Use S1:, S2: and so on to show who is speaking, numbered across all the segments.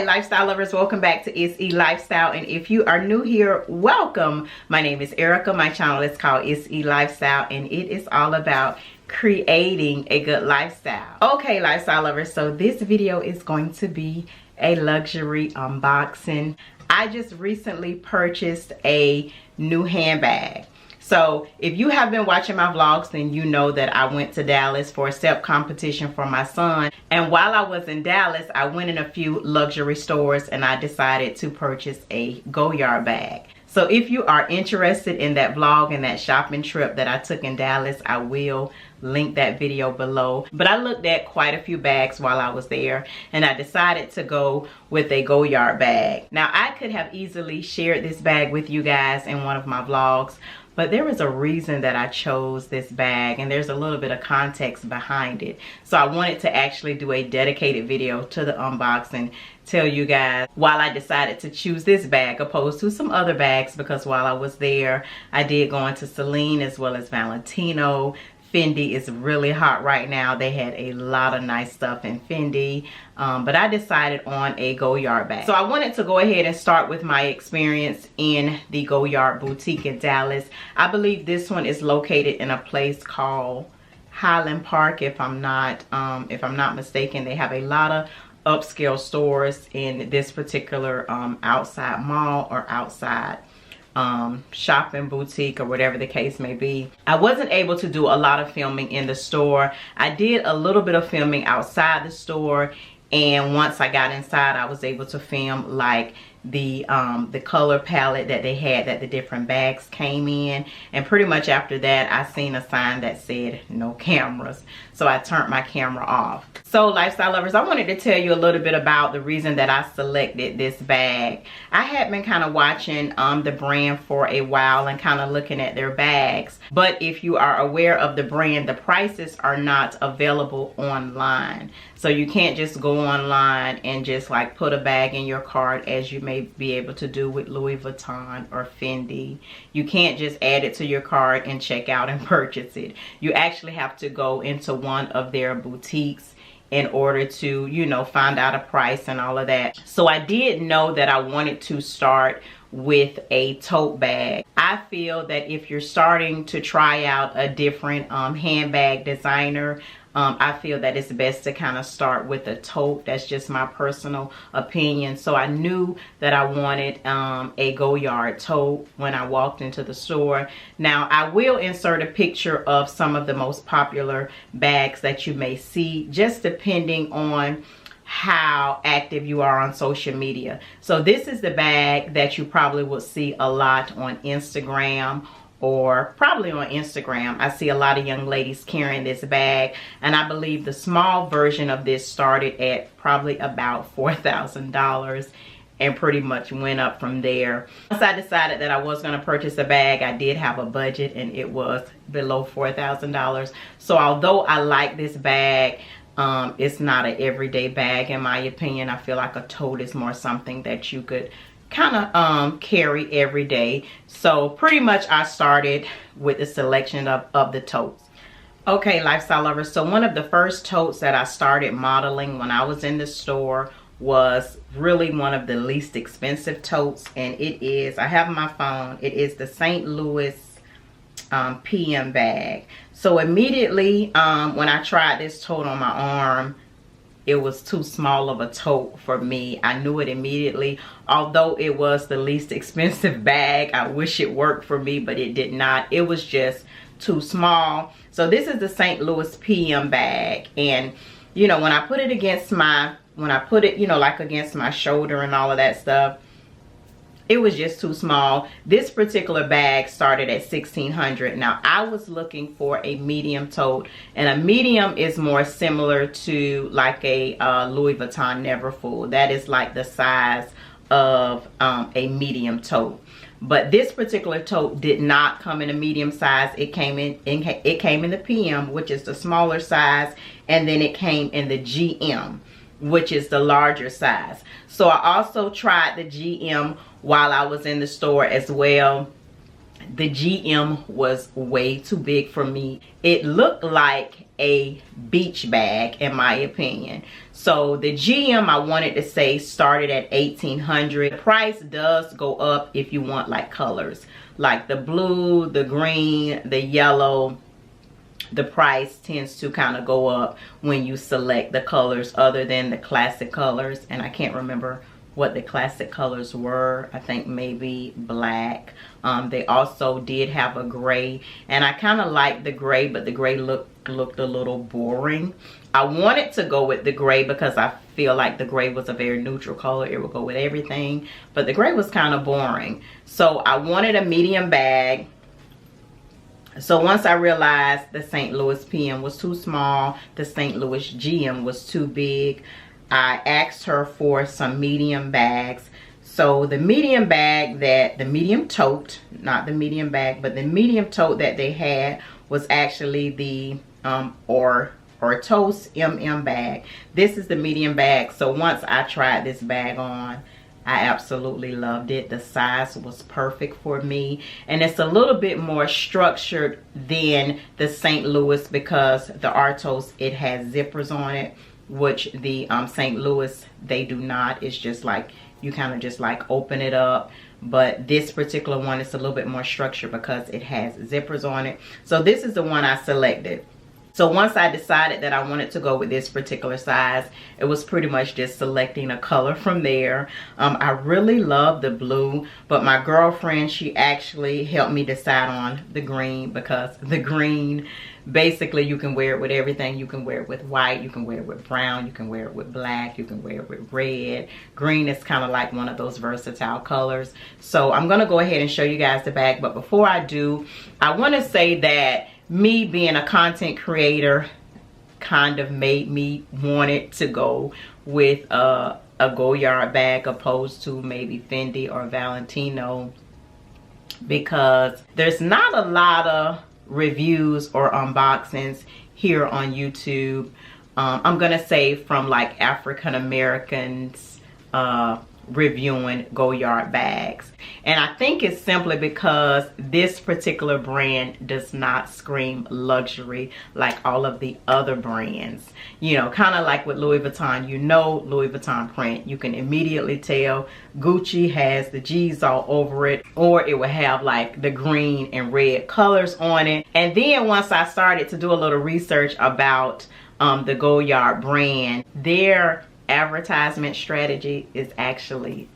S1: lifestyle lovers, welcome back to It's E Lifestyle, and if you are new here, welcome. My name is Erica. My channel is called It's E Lifestyle, and it is all about creating a good lifestyle. Okay, lifestyle lovers, so this video is going to be a luxury unboxing. I just recently purchased a new handbag. So if you have been watching my vlogs, then you know that I went to Dallas for a step competition for my son. And while I was in Dallas, I went in a few luxury stores and I decided to purchase a Goyard bag. So if you are interested in that vlog and that shopping trip that I took in Dallas, I will link that video below. But I looked at quite a few bags while I was there and I decided to go with a Goyard bag. Now I could have easily shared this bag with you guys in one of my vlogs, but there is a reason that I chose this bag and there's a little bit of context behind it. So I wanted to actually do a dedicated video to the unboxing, tell you guys why I decided to choose this bag opposed to some other bags, because while I was there, I did go into Celine as well as Valentino. Fendi is really hot right now. They had a lot of nice stuff in Fendi, but I decided on a Goyard bag. So I wanted to go ahead and start with my experience in the Goyard boutique in Dallas. I believe this one is located in a place called Highland Park, if I'm not mistaken. They have a lot of upscale stores in this particular outside mall or outside shopping boutique or whatever the case may be. I wasn't able to do a lot of filming in the store. I did a little bit of filming outside the store, and once I got inside I was able to film like the color palette that they had that the different bags came in, and pretty much after that I seen a sign that said no cameras, so I turned my camera off. So lifestyle lovers, I wanted to tell you a little bit about the reason that I selected this bag. I had been kind of watching the brand for a while and kind of looking at their bags, but if you are aware of the brand, the prices are not available online. So you can't just go online and just like put a bag in your cart as you may be able to do with Louis Vuitton or Fendi. You can't just add it to your cart and check out and purchase it. You actually have to go into one of their boutiques in order to, you know, find out a price and all of that. So I did know that I wanted to start with a tote bag. I feel that if you're starting to try out a different handbag designer, I feel that it's best to kind of start with a tote. That's just my personal opinion. So I knew that I wanted a Goyard tote when I walked into the store. Now I will insert a picture of some of the most popular bags that you may see, just depending on how active you are on social media. So this is the bag that you probably will see a lot on Instagram, or probably on Instagram. I see a lot of young ladies carrying this bag, and I believe the small version of this started at probably about $4,000 and pretty much went up from there. Once I decided that I was going to purchase a bag, I did have a budget and it was below $4,000. So although I like this bag, it's not an everyday bag in my opinion. I feel like a tote is more something that you could kind of carry every day. So pretty much I started with the selection of the totes. Okay, lifestyle lovers, so one of the first totes that I started modeling when I was in the store was really one of the least expensive totes, and it is, I have my phone, it is the St. Louis PM bag. So immediately when I tried this tote on my arm, it was too small of a tote for me. I knew it immediately. Although it was the least expensive bag, I wish it worked for me, but it did not. It was just too small. So this is the St. Louis PM bag, and you know, when I put it against my, you know, like against my shoulder and all of that stuff, it was just too small. This particular bag started at $1,600. Now I was looking for a medium tote, and a medium is more similar to like a Louis Vuitton Neverfull. That is like the size of a medium tote. But this particular tote did not come in a medium size. It came in the PM, which is the smaller size, and then it came in the GM, which is the larger size. So I also tried the GM while I was in the store as well, The GM was way too big for me. It looked like a beach bag in my opinion. So the GM, I wanted to say, started at $1,800. The price does go up if you want like colors, like the blue, the green, the yellow. The price tends to kind of go up when you select the colors other than the classic colors. And I can't remember what the classic colors were. I think maybe black. They also did have a gray, and I kind of liked the gray, but the gray looked a little boring. I wanted to go with the gray because I feel like the gray was a very neutral color. It would go with everything, but the gray was kind of boring. So I wanted a medium bag. So once I realized the St. Louis PM was too small, the St. Louis GM was too big, I asked her for some medium bags. So the medium bag the medium tote, not the medium bag, but the medium tote that they had was actually the Artois MM bag. This is the medium bag. So once I tried this bag on, I absolutely loved it. The size was perfect for me, and it's a little bit more structured than the St. Louis because the Artois, it has zippers on it, which the St. Louis, they do not. It's just like you kind of just like open it up, but this particular one is a little bit more structured because it has zippers on it. So this is the one I selected. So once I decided that I wanted to go with this particular size, it was pretty much just selecting a color from there. I really love the blue, but my girlfriend, she actually helped me decide on the green because the green, basically you can wear it with everything. You can wear it with white, you can wear it with brown, you can wear it with black, you can wear it with red. Green is kind of like one of those versatile colors. So I'm going to go ahead and show you guys the bag, but before I do, I want to say that me being a content creator kind of made me want it to go with a Goyard bag opposed to maybe Fendi or Valentino, because there's not a lot of reviews or unboxings here on YouTube. I'm gonna say from like African Americans reviewing Goyard bags, and I think it's simply because this particular brand does not scream luxury like all of the other brands. You know, kind of like with Louis Vuitton, you know, Louis Vuitton print, you can immediately tell. Gucci has the G's all over it, or it will have like the green and red colors on it. And then once I started to do a little research about the Goyard brand, their advertisement strategy is actually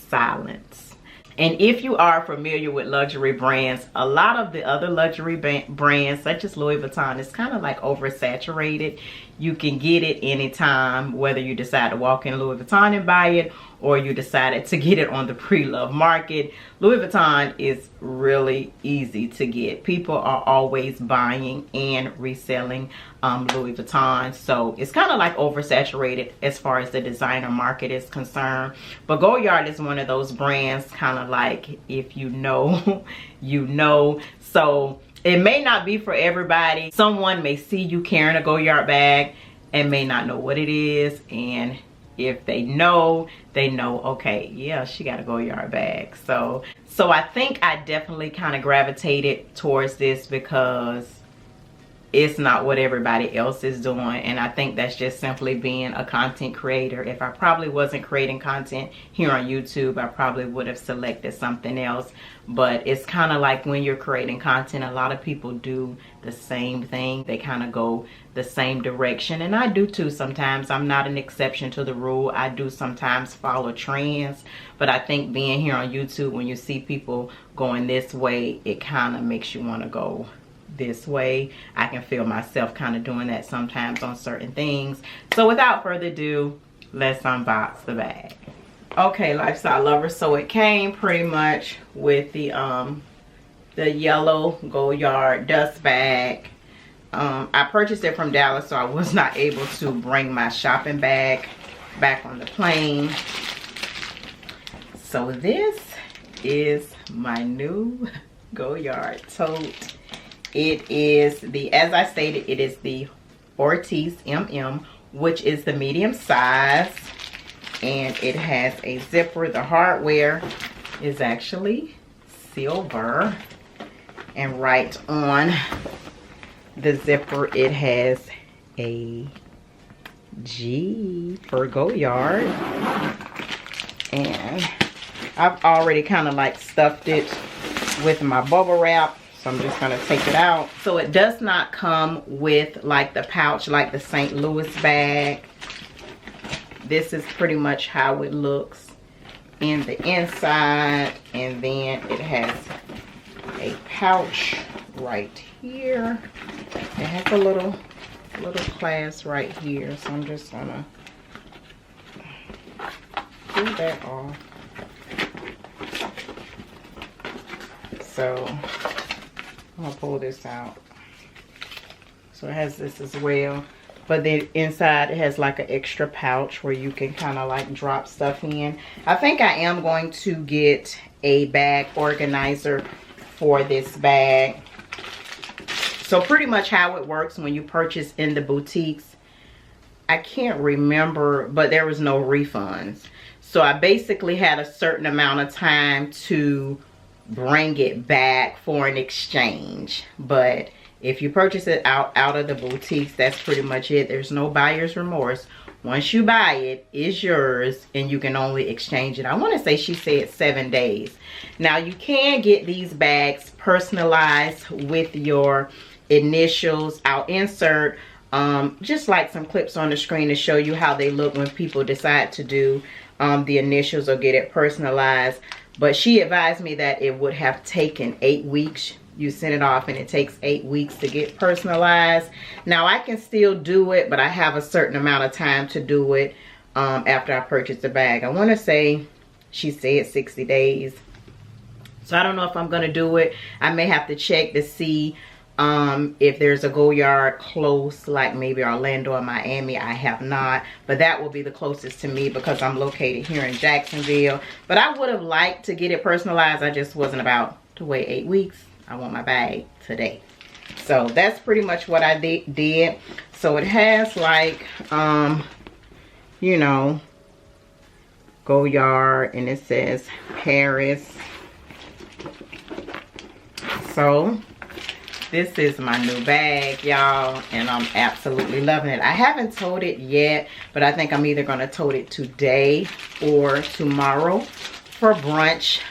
S1: silence. And if you are familiar with luxury brands, a lot of the other luxury brands such as Louis Vuitton is kind of like oversaturated. You can get it anytime, whether you decide to walk in Louis Vuitton and buy it or you decided to get it on the pre-loved market. Louis Vuitton is really easy to get. People are always buying and reselling Louis Vuitton, so it's kind of like oversaturated as far as the designer market is concerned. But Goyard is one of those brands, kind of like, if you know, you know. So it may not be for everybody. Someone may see you carrying a Goyard bag and may not know what it is, and if they know, okay, yeah, she got a Goyard bag. So I think I definitely kind of gravitated towards this because it's not what everybody else is doing, and I think that's just simply being a content creator. If I probably wasn't creating content here on YouTube, I probably would have selected something else. But it's kind of like when you're creating content, a lot of people do the same thing. They kind of go the same direction, and I do too sometimes. I'm not an exception to the rule. I do sometimes follow trends, but I think being here on YouTube, when you see people going this way, it kind of makes you want to go this way. I can feel myself kind of doing that sometimes on certain things. So without further ado, let's unbox the bag. Okay, lifestyle lovers, so it came pretty much with the yellow Goyard dust bag. I purchased it from Dallas, so I was not able to bring my shopping bag back on the plane. So this is my new Goyard tote. It is the, as I stated, it is the Artois MM, which is the medium size, and it has a zipper. The hardware is actually silver. And right on the zipper, it has a G for Goyard. And I've already kind of like stuffed it with my bubble wrap. So I'm just gonna take it out. So it does not come with like the pouch like the St. Louis bag. This is pretty much how it looks in the inside. And then it has a pouch right here. It has a little clasp right here. So I'm just gonna pull that off. So I'm gonna pull this out. So it has this as well. But then inside it has like an extra pouch where you can kind of like drop stuff in. I think I am going to get a bag organizer for this bag. So pretty much how it works when you purchase in the boutiques, I can't remember, but there was no refunds. So I basically had a certain amount of time to bring it back for an exchange. But if you purchase it out of the boutiques, that's pretty much it. There's no buyer's remorse. Once you buy it, it's yours and you can only exchange it. I want to say she said 7 days. Now you can get these bags personalized with your initials. I'll insert just like some clips on the screen to show you how they look when people decide to do the initials or get it personalized. But she advised me that it would have taken 8 weeks. You send it off and it takes 8 weeks to get personalized. Now I can still do it, but I have a certain amount of time to do it after I purchase the bag. I want to say she said 60 days. So I don't know if I'm going to do it. I may have to check to see if there's a Goyard close, like maybe Orlando or Miami. I have not, but that will be the closest to me because I'm located here in Jacksonville. But I would have liked to get it personalized. I just wasn't about to wait 8 weeks. I want my bag today. So that's pretty much what I did. So it has like you know, Goyard, and it says Paris. So this is my new bag, y'all, and I'm absolutely loving it. I haven't toted it yet, but I think I'm either gonna tote it today or tomorrow for brunch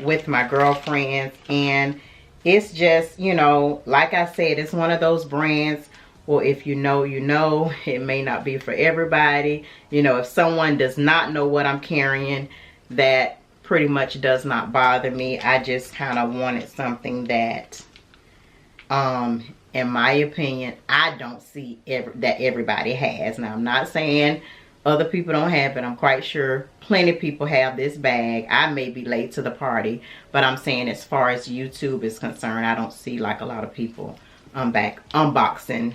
S1: with my girlfriends. And it's just, you know, like I said, it's one of those brands, well, if you know, you know. It may not be for everybody. You know, if someone does not know what I'm carrying, that pretty much does not bother me. I just kind of wanted something that, in my opinion, I don't see that everybody has. Now, I'm not saying other people don't have it. I'm quite sure plenty of people have this bag. I may be late to the party, but I'm saying as far as YouTube is concerned, I don't see like a lot of people unboxing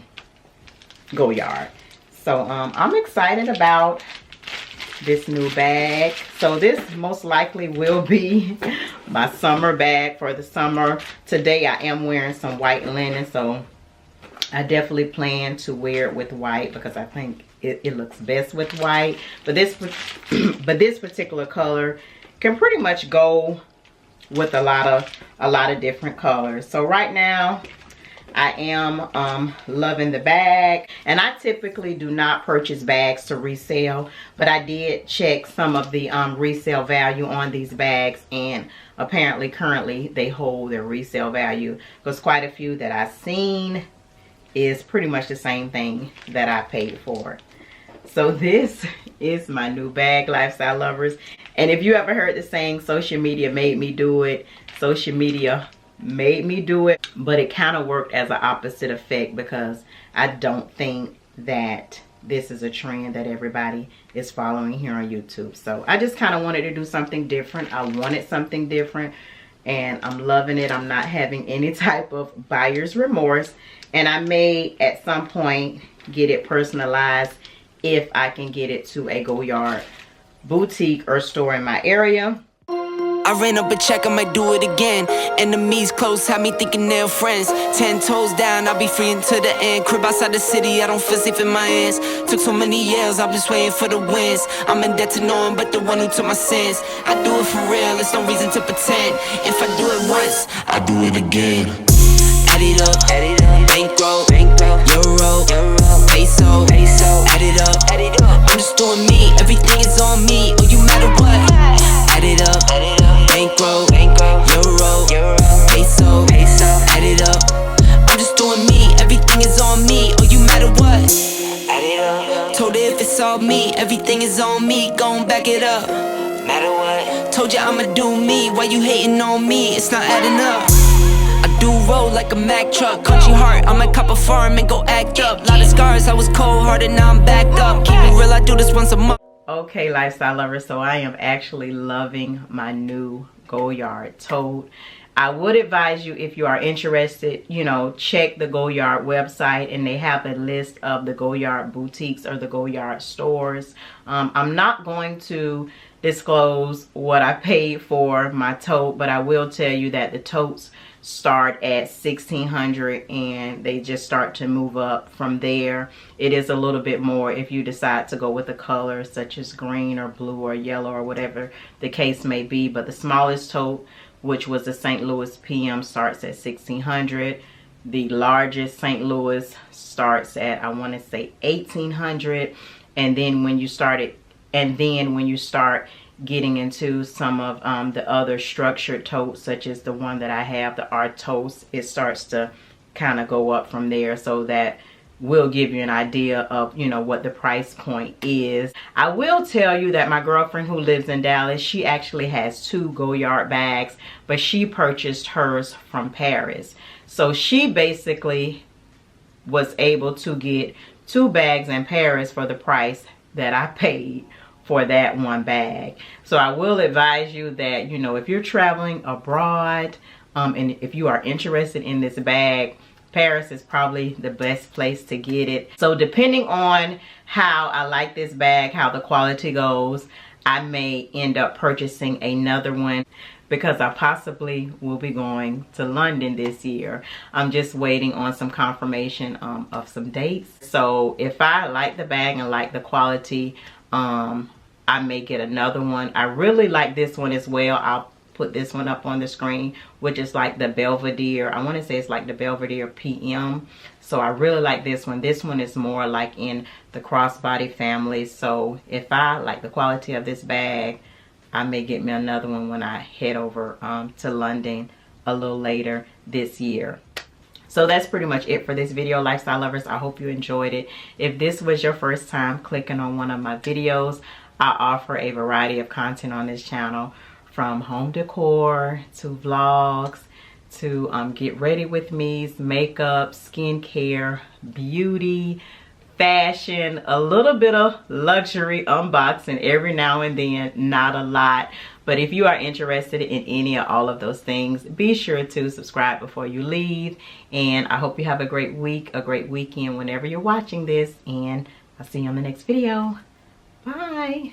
S1: Goyard. So I'm excited about this new bag. So this most likely will be my summer bag for the summer. Today I am wearing some white linen, so I definitely plan to wear it with white because I think it looks best with white. But this particular color can pretty much go with a lot of different colors. So right now I am loving the bag, and I typically do not purchase bags to resell, but I did check some of the resale value on these bags, and apparently currently they hold their resale value because quite a few that I've seen is pretty much the same thing that I paid for. So this is my new bag, lifestyle lovers. And if you ever heard the saying, social media made me do it, social media made me do it, but it kind of worked as an opposite effect because I don't think that this is a trend that everybody is following here on YouTube. So I just kind of wanted to do something different. I wanted something different, and I'm loving it. I'm not having any type of buyer's remorse, and I may at some point get it personalized if I can get it to a Goyard boutique or store in my area.
S2: I ran up a check, I might do it again. Enemies close, had me thinking they're friends. 10 toes down, I'll be free until the end. Crib outside the city, I don't feel safe in my hands. Took so many years, I'm just waiting for the wins. I'm in debt to no one but the one who took my sins. I do it for real, there's no reason to pretend. If I do it once, I do it again. Add it up, bankroll, euro, peso, add it up. I'm just doing me, everything is on me. Oh, you matter what? Add it up, bankroll, euro, peso, add it up. I'm just doing me, everything is on me. Oh, you matter what? Add it up. Told her if it's all me, everything is on me. Gon' back it up. Matter what? Told you I'ma do me. Why you hating on me? It's not adding up. I do roll like a Mack truck. Country heart, I might cop a farm and go act up. Lot of scars, I was cold-hearted, now I'm backed up. Keep it real, I do this once a month.
S1: Okay, lifestyle lovers, so I am actually loving my new Goyard Tote. I would advise you, if you are interested, you know, check the Goyard website, and they have a list of the Goyard boutiques or the Goyard stores. I'm not going to disclose what I paid for my tote, but I will tell you that the totes start at $1,600 and they just start to move up from there. It is a little bit more if you decide to go with a color such as green or blue or yellow or whatever the case may be. But the smallest tote, which was the St. Louis PM, starts at $1,600. The largest St. Louis starts at, I want to say, $1,800. And then when you start getting into some of the other structured totes, such as the one that I have, the Artois, it starts to kind of go up from there. So that will give you an idea of, you know, what the price point is. I will tell you that my girlfriend who lives in Dallas, she actually has 2 Goyard bags, but she purchased hers from Paris. So she basically was able to get 2 bags in Paris for the price that I paid for that one bag. So I will advise you that, you know, if you're traveling abroad and if you are interested in this bag, Paris is probably the best place to get it. So depending on how I like this bag, how the quality goes, I may end up purchasing another one, because I possibly will be going to London this year. I'm just waiting on some confirmation of some dates. So if I like the bag and like the quality, I may get another one. I really like this one as well. I'll put this one up on the screen, which is like the Belvedere. I want to say it's like the Belvedere PM. So I really like this one. This one is more like in the crossbody family. So if I like the quality of this bag, I may get me another one when I head over to London a little later this year. So that's pretty much it for this video, lifestyle lovers. I hope you enjoyed it. If this was your first time clicking on one of my videos, I offer a variety of content on this channel, from home decor to vlogs to get ready with me's, makeup, skincare, beauty, fashion, a little bit of luxury unboxing every now and then, not a lot. But if you are interested in any or all of those things, be sure to subscribe before you leave. And I hope you have a great week, a great weekend whenever you're watching this. And I'll see you on the next video. Bye.